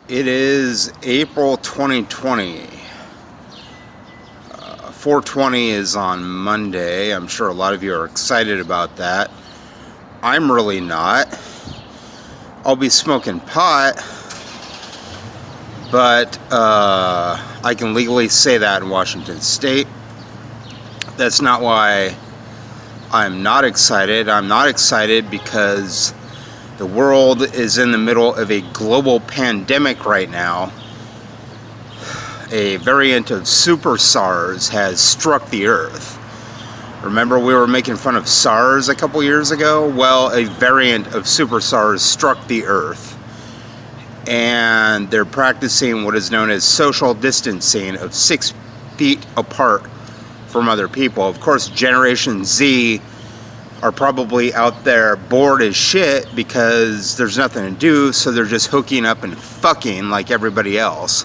It is April 2020. 420 is on Monday. I'm sure a lot of you are excited about that. I'm really not. I'll be smoking pot, but I can legally say that in Washington State. That's not why I'm not excited. I'm not excited because the world is in the middle of a global pandemic right now. A variant of Super SARS has struck the earth. Remember we were making fun of SARS a couple years ago? Well, a variant of Super SARS struck the earth. And they're practicing what is known as social distancing of 6 feet apart from other people. Of course, Generation Z are probably out there bored as shit because there's nothing to do, so they're just hooking up and fucking like everybody else.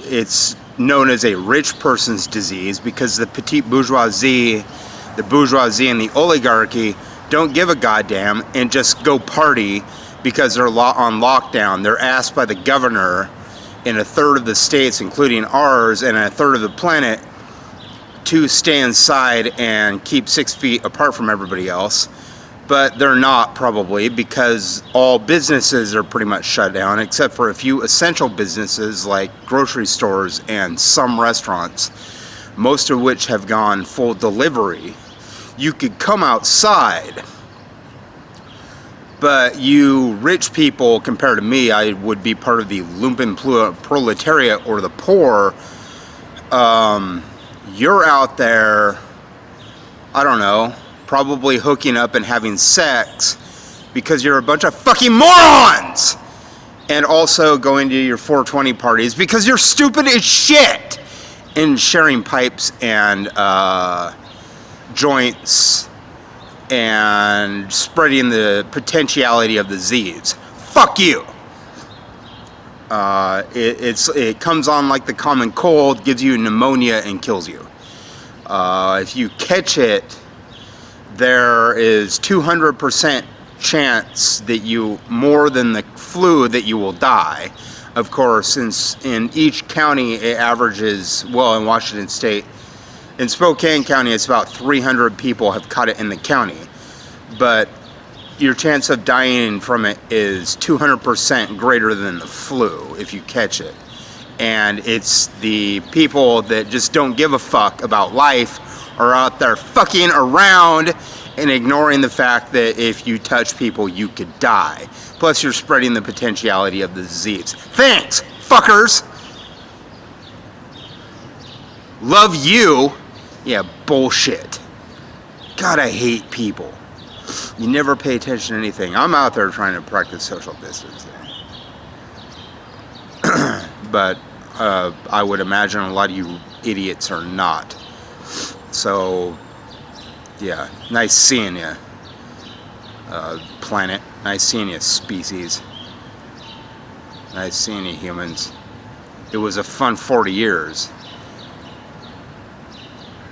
It's known as a rich person's disease because the petite bourgeoisie, and the oligarchy don't give a goddamn and just go party because they're on lockdown. They're asked by the governor in a third of the states, including ours, and a third of the planet, to stay inside and keep 6 feet apart from everybody else. But they're not, probably, because all businesses are pretty much shut down except for a few essential businesses like grocery stores and some restaurants, most of which have gone full delivery. You could come outside, but you rich people, compared to me, I would be part of the lumpen proletariat or the poor. You're out there, I don't know, probably hooking up and having sex because you're a bunch of fucking morons, and also going to your 420 parties because you're stupid as shit, and sharing pipes and joints and spreading the potentiality of the disease. Fuck you. It comes on like the common cold, gives you pneumonia, and kills you. If you catch it, there is 200% chance that more than the flu, that you will die. Of course, since in each county it averages, well, in Washington State, in Spokane County, it's about 300 people have caught it in the county. But your chance of dying from it is 200% greater than the flu if you catch it. And it's the people that just don't give a fuck about life are out there fucking around and ignoring the fact that if you touch people, you could die. Plus, you're spreading the potentiality of the disease. Thanks, fuckers! Love you? Yeah, bullshit. God, I hate people. You never pay attention to anything. I'm out there trying to practice social distancing. But I would imagine a lot of you idiots are not. So, yeah, nice seeing you, planet. Nice seeing you, species. Nice seeing you, humans. It was a fun 40 years.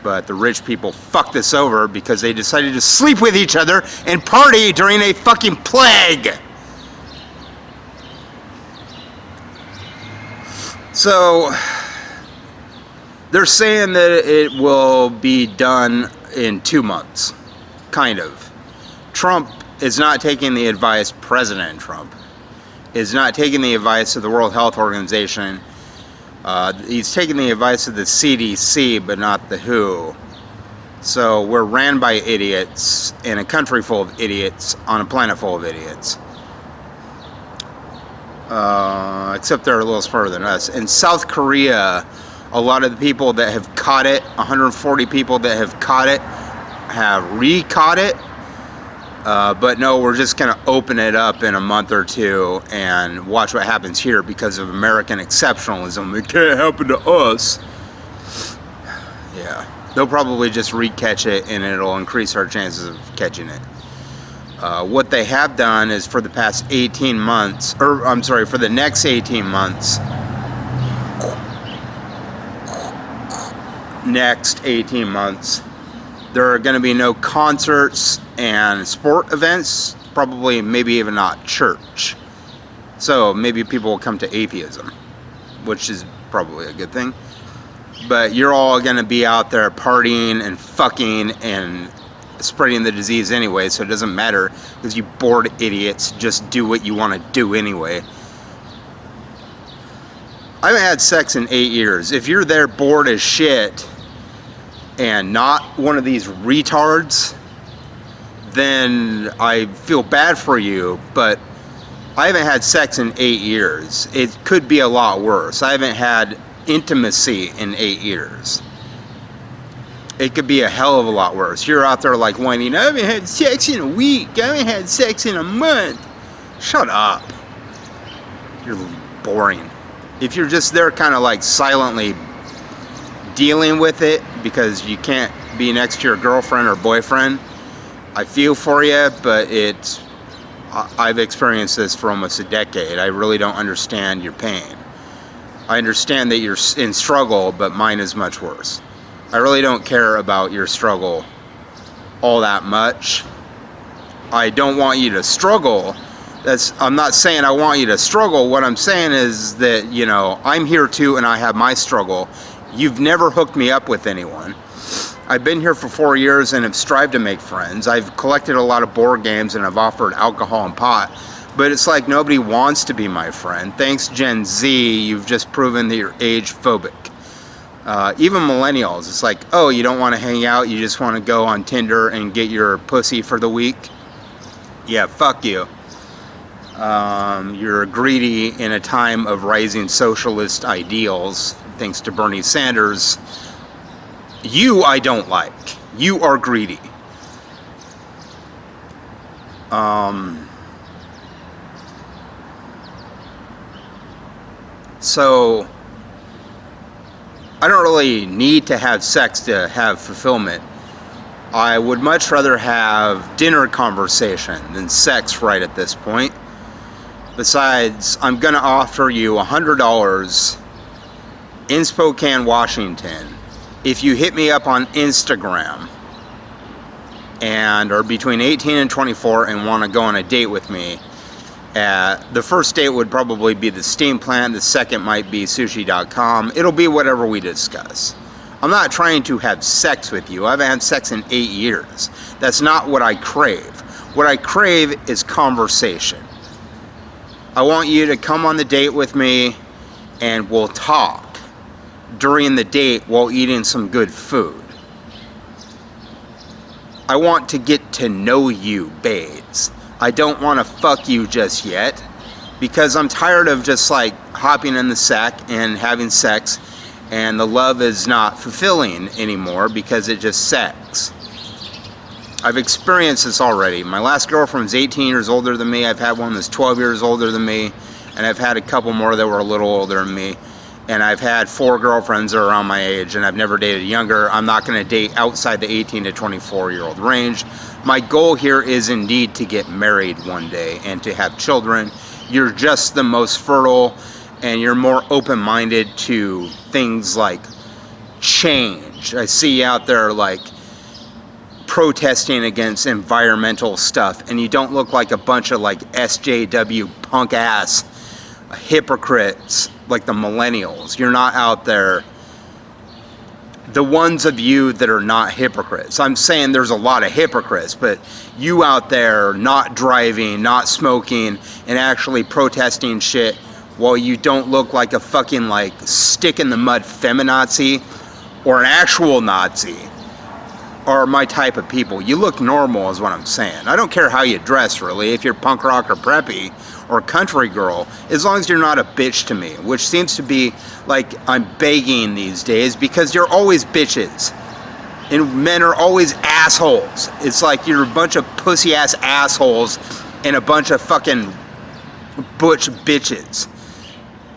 But the rich people fucked this over because they decided to sleep with each other and party during a fucking plague. So, they're saying that it will be done in 2 months. Kind of. Trump is not taking the advice, President Trump is not taking the advice of the World Health Organization. He's taking the advice of the CDC, but not the WHO. So we're ran by idiots in a country full of idiots on a planet full of idiots. Except they're a little smarter than us. In South Korea, a lot of the people that have caught it, 140 people that have caught it, have re-caught it. But no, we're just going to open it up in a month or two and watch what happens here because of American exceptionalism. It can't happen to us. Yeah, they'll probably just re-catch it and it'll increase our chances of catching it. What they have done is for the past 18 months, or I'm sorry, for the next 18 months, there are going to be no concerts and sport events, probably maybe even not church. So maybe people will come to atheism, which is probably a good thing. But you're all going to be out there partying and fucking and spreading the disease anyway, so it doesn't matter, because you bored idiots just do what you want to do anyway. I haven't had sex in 8 years. If you're there bored as shit and not one of these retards, then I feel bad for you, but I haven't had sex in 8 years. It could be a lot worse. I haven't had intimacy in 8 years. It could be a hell of a lot worse. You're out there like whining, I haven't had sex in a week, I haven't had sex in a month. Shut up. You're boring. If you're just there kind of like silently dealing with it because you can't be next to your girlfriend or boyfriend, I feel for you, but I've experienced this for almost a decade. I really don't understand your pain. I understand that you're in struggle, but mine is much worse. I really don't care about your struggle all that much. I don't want you to struggle. I'm not saying I want you to struggle. What I'm saying is that, you know, I'm here too and I have my struggle. You've never hooked me up with anyone. I've been here for 4 years and have strived to make friends. I've collected a lot of board games and I've offered alcohol and pot. But it's like nobody wants to be my friend. Thanks, Gen Z, you've just proven that you're age phobic. Even millennials, it's like, oh, you don't want to hang out, you just want to go on Tinder and get your pussy for the week? Yeah, fuck you. You're greedy in a time of rising socialist ideals, thanks to Bernie Sanders. You I don't like. You are greedy. So I don't really need to have sex to have fulfillment. I would much rather have dinner conversation than sex right at this point. Besides, I'm going to offer you $100 in Spokane, Washington if you hit me up on Instagram and are between 18 and 24 and want to go on a date with me. The first date would probably be the Steam Plant, the second might be sushi.com. It'll be whatever we discuss. I'm not trying to have sex with you. I haven't had sex in 8 years. That's not what I crave. What I crave is conversation. I want you to come on the date with me and we'll talk during the date while eating some good food. I want to get to know you, Baes. I don't want to fuck you just yet because I'm tired of just like hopping in the sack and having sex and the love is not fulfilling anymore because it just sex. I've experienced this already. My last girlfriend's 18 years older than me. I've had one that's 12 years older than me, and I've had a couple more that were a little older than me. And I've had 4 girlfriends that are around my age, and I've never dated younger. I'm not going to date outside the 18 to 24-year-old range. My goal here is indeed to get married one day and to have children. You're just the most fertile, and you're more open-minded to things like change. I see you out there like protesting against environmental stuff, and you don't look like a bunch of like SJW punk ass hypocrites like the millennials. You're not out there, the ones of you that are not hypocrites. I'm saying there's a lot of hypocrites, but you out there not driving, not smoking, and actually protesting shit while you don't look like a fucking like stick in the mud feminazi or an actual Nazi are my type of people. You look normal is what I'm saying. I don't care how you dress really, if you're punk rock or preppy or country girl, as long as you're not a bitch to me, which seems to be like I'm begging these days because you're always bitches. And men are always assholes. It's like you're a bunch of pussy ass assholes and a bunch of fucking butch bitches.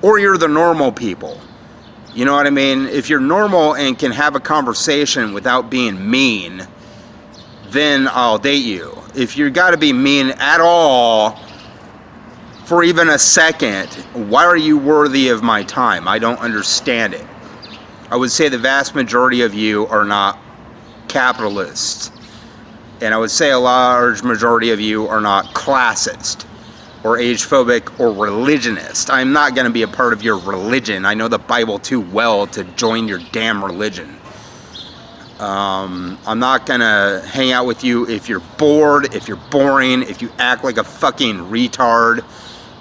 Or you're the normal people. You know what I mean? If you're normal and can have a conversation without being mean, then I'll date you. If you gotta be mean at all for even a second, why are you worthy of my time? I don't understand it. I would say the vast majority of you are not capitalists. And I would say a large majority of you are not classist. or age phobic or religionist. I'm not going to be a part of your religion. I know the Bible too well to join your damn religion. I'm not going to hang out with you if you're bored, if you're boring, if you act like a fucking retard,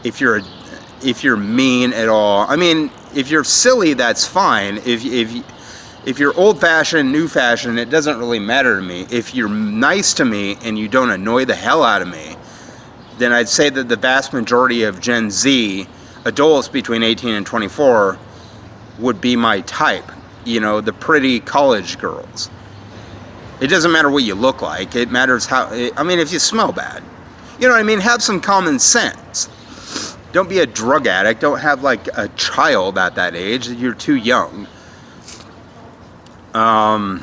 if you're mean at all. I mean, if you're silly, that's fine. If you're old-fashioned, new-fashioned, it doesn't really matter to me. If you're nice to me and you don't annoy the hell out of me, then I'd say that the vast majority of Gen Z, adults between 18 and 24, would be my type. You know, the pretty college girls. It doesn't matter what you look like. It matters how, I mean, if you smell bad. You know what I mean? Have some common sense. Don't be a drug addict. Don't have like a child at that age. You're too young. And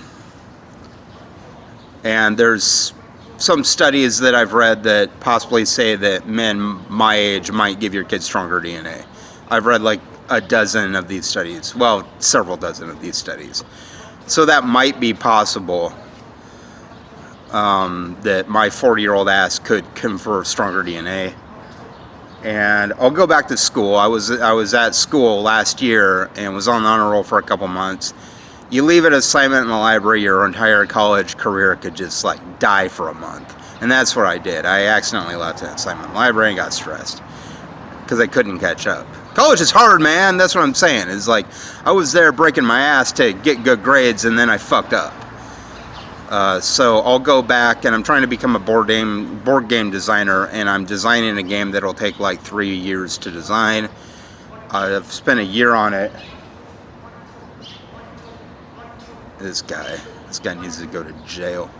there's some studies that I've read that possibly say that men my age might give your kids stronger DNA. I've read like a dozen of these studies. Well, several dozen of these studies. So that might be possible, that my 40-year-old ass could confer stronger DNA. And I'll go back to school. I was at school last year and was on the honor roll for a couple months. You leave an assignment in the library, your entire college career could just like die for a month. And that's what I did. I accidentally left an assignment in the library and got stressed because I couldn't catch up. College is hard, man. That's what I'm saying. It's like I was there breaking my ass to get good grades and then I fucked up. So I'll go back, and I'm trying to become a board game designer, and I'm designing a game that'll take like 3 years to design. I've spent a year on it. This guy needs to go to jail.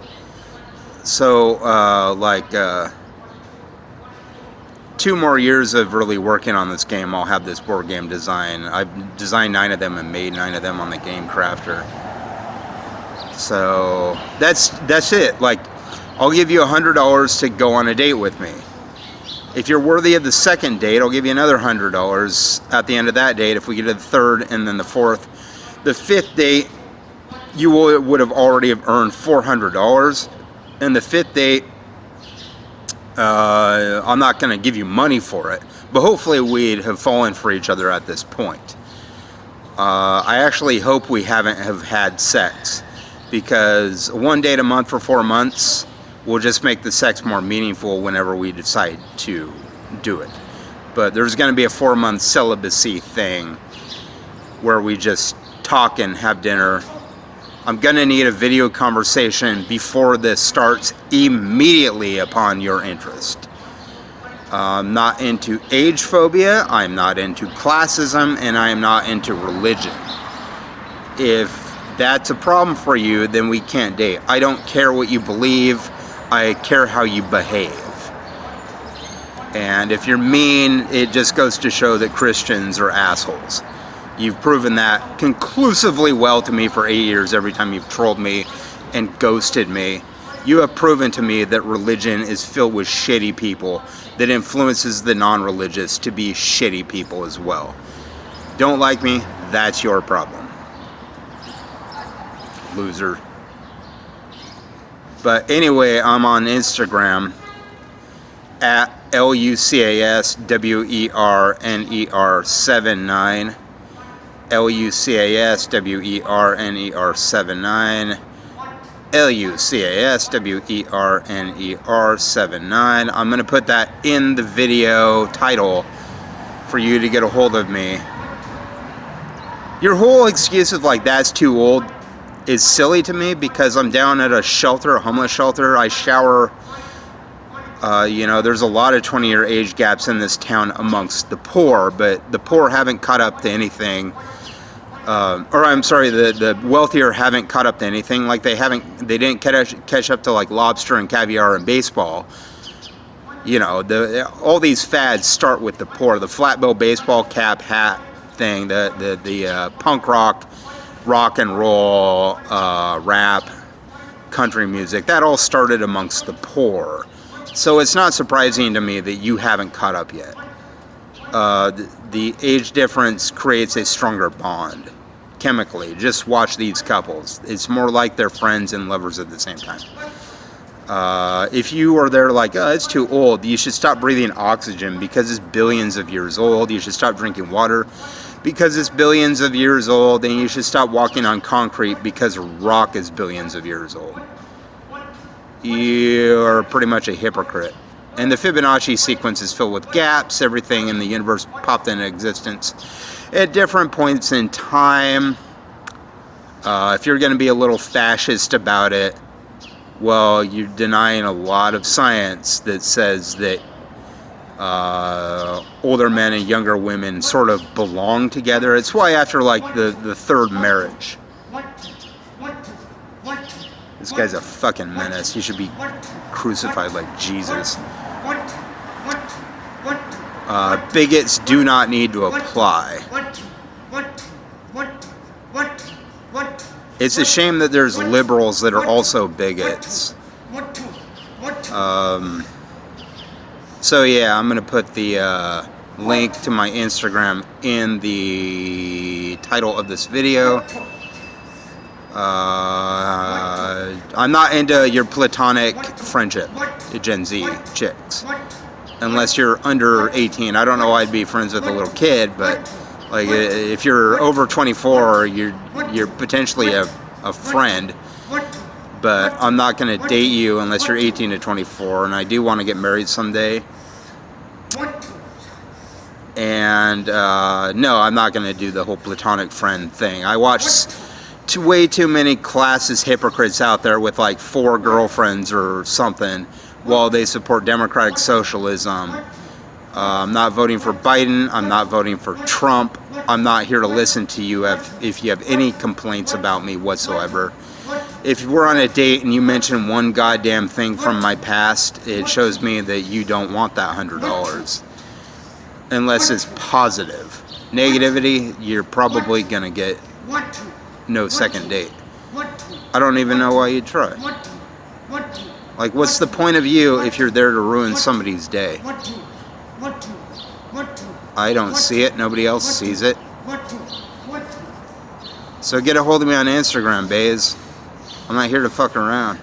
So, 2 more years of really working on this game, I'll have this board game design. I've designed 9 of them and made 9 of them on the Game Crafter. So that's it. Like, I'll give you $100 to go on a date with me. If you're worthy of the second date, I'll give you another $100 at the end of that date. If we get to the third and then the fourth, the fifth date, you would have already have earned $400. And the fifth date, I'm not going to give you money for it, but hopefully we'd have fallen for each other at this point. I actually hope we have had sex, because 1 date a month for 4 months will just make the sex more meaningful whenever we decide to do it. But there's going to be a 4-month celibacy thing where we just talk and have dinner. I'm going to need a video conversation before this starts immediately upon your interest. I'm not into age phobia, I'm not into classism, and I am not into religion. If that's a problem for you, then we can't date. I don't care what you believe, I care how you behave. And if you're mean, it just goes to show that Christians are assholes. You've proven that conclusively well to me for 8 years every time you've trolled me and ghosted me. You have proven to me that religion is filled with shitty people that influences the non-religious to be shitty people as well. Don't like me? That's your problem. Loser. But anyway, I'm on Instagram at LUCASWERNER79. LUCASWERNER79. LUCASWERNER79. I'm going to put that in the video title for you to get a hold of me. Your whole excuse of like, that's too old, is silly to me, because I'm down at a shelter, a homeless shelter. I shower. There's a lot of 20-year age gaps in this town amongst the poor, but the poor haven't caught up to anything. The wealthier haven't caught up to anything. Like they didn't catch up to like lobster and caviar and baseball. All these fads start with the poor. The flat bill baseball cap hat thing, the punk rock and roll, rap, country music, that all started amongst the poor. So it's not surprising to me that you haven't caught up yet. The age difference creates a stronger bond chemically. Just watch these couples. It's more like they're friends and lovers at the same time. If you are there like, oh, it's too old, you should stop breathing oxygen because it's billions of years old. You should stop drinking water because it's billions of years old. And you should stop walking on concrete because rock is billions of years old. You're pretty much a hypocrite. And the Fibonacci sequence is filled with gaps. Everything in the universe popped into existence at different points in time. If you're going to be a little fascist about it, well, you're denying a lot of science that says that older men and younger women sort of belong together. It's why after like the third marriage, this guy's a fucking menace. He should be crucified like Jesus. Bigots do not need to apply. It's a shame that there's liberals that are also bigots. So yeah, I'm gonna put the link to my Instagram in the title of this video. I'm not into your platonic friendship, Gen Z chicks, unless you're under 18. I don't know why I'd be friends with a little kid, but like if you're over 24, you're potentially a friend. But I'm not going to date you unless you're 18 to 24, and I do want to get married someday. And no, I'm not going to do the whole platonic friend thing. I watch way too many classist hypocrites out there with like 4 girlfriends or something while they support democratic socialism. I'm not voting for Biden. I'm not voting for Trump. I'm not here to listen to you if you have any complaints about me whatsoever. If we're on a date and you mention one goddamn thing from my past, it shows me that you don't want that $100. Unless it's positive. Negativity, you're probably going to get no second date. I don't even know why you'd try. Like, what's the point of you if you're there to ruin somebody's day? I don't see it. Nobody else sees it. So get a hold of me on Instagram, Baes. I'm not here to fuck around.